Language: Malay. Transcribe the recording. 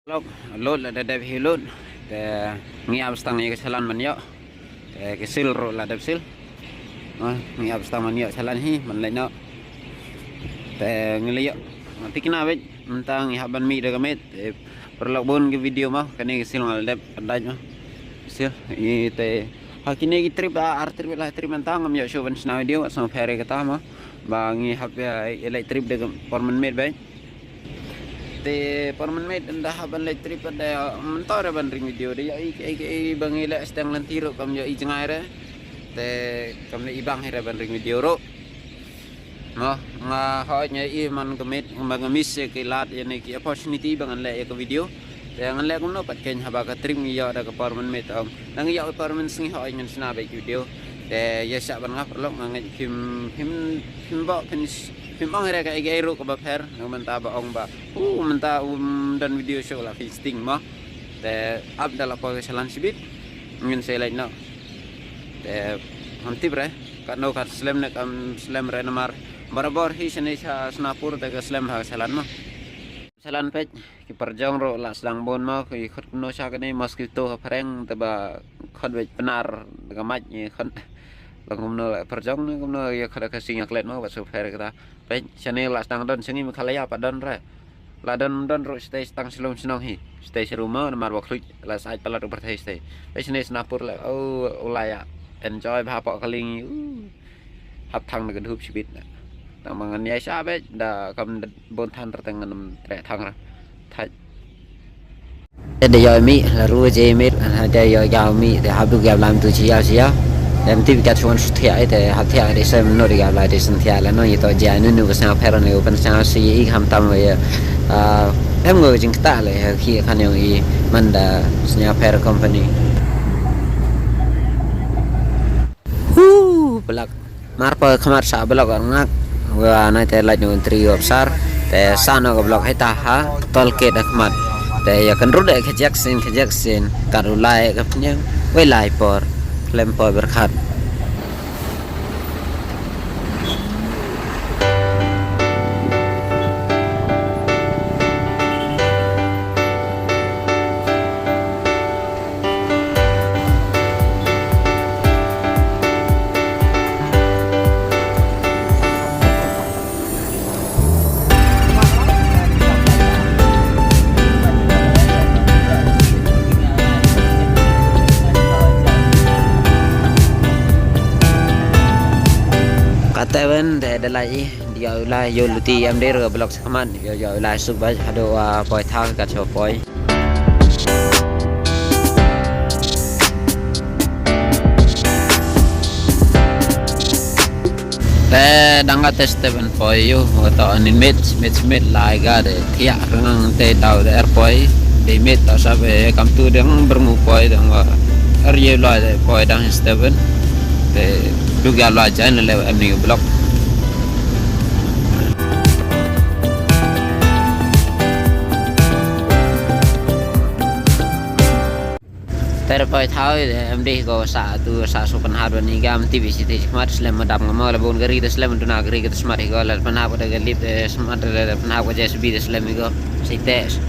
Lok lốt là đẹp hi lốt để nghe abs tăng này cái salan mình nhớ để cái sil rồi là đẹp sil nghe abs tăng mình nhớ salan hi mình lại nó để nghe lihat nanti kena bet tentang haban mi dengan met perlakuan ke video mah kan ini sil ngal đẹp pandai mah sil ini te hakini ki trip trip lah trip mentang am ya show ban sna video sama fere kata mah bangi hab ya elai trip dengan permen met baik te permen met anda haban le trip ada mentor ban ring video dia ai bangi le stang lantiro kam yo i jengai re te kam le ibang hera ban ring video ro no nga honya i man kemet bangamis ke lat yani ki opportunity bangan le ke video yang le kum no pat ken haba ka trim yo da ka permen met om nang yo permen sing ho ngan sna ba video te ya sa ban ngap lo ngai phim bo phim ong hera ka ai ro ka ba pher menta ba ong ba menta dan video show la fisting mo te up dala ko salan sibit ngin se lai no te anti bre ka no ka slam ne kam slam re namar barabar hi sene sa snapur te ka slam ha salan mo salan pet ki perjong ro la sedang bon mo ki khot no sa ka ni mosquito preng te ba khot be benar ka mach ni khot langum no perjong no kum no ya khada ka sing aklet mo ba so fer ka pet sene la sedang don singi makhalaya padon re la don ro stay stang silom sinong hi stay seruma namar ba khlut la sai palat uper thai stay pe sene snapur la ulaya enjoy ba pok kaling hap thang dengan hup sibit tang mangan ya sa be da kam bon than tertengan tre thang ra thai de yo mi la ru je mi de yo ya mi de hab du gab lam tu chi ya sia dem ti ka chon thia de ha thia de sem no de gab la de sem thia la no yi to ja nu nu sa pher ne open sa si i ham tam we em ngồi jing ta le khi khan yo i man da snya pher company belak marpa khamar sa belak ngak wa na te la nyun tri obsar te sana ko blok heta ha tol ke dak mat te ya kan rude ke jackson karulai ka pnyang we lai por lempor berkhat Teven de dalai dia ulai yo luti am der blok sakaman yo ulai suk ba hado poi tha ka cho poi te danga test teven poi yo to anin met lai ga de thia rang te tau de poi de met ta sa be kam tu dang bermu poi dang ye lai de poi dang steven te juga lo aja ni lewat MNU blok terpai thau MD ko sa tu sa sopan harban ni gam TV city smart slam madam ngama la bon gari de slam tu nagari ke smart ko la panha ko de lip smart de panha ko JSB de slam ko sites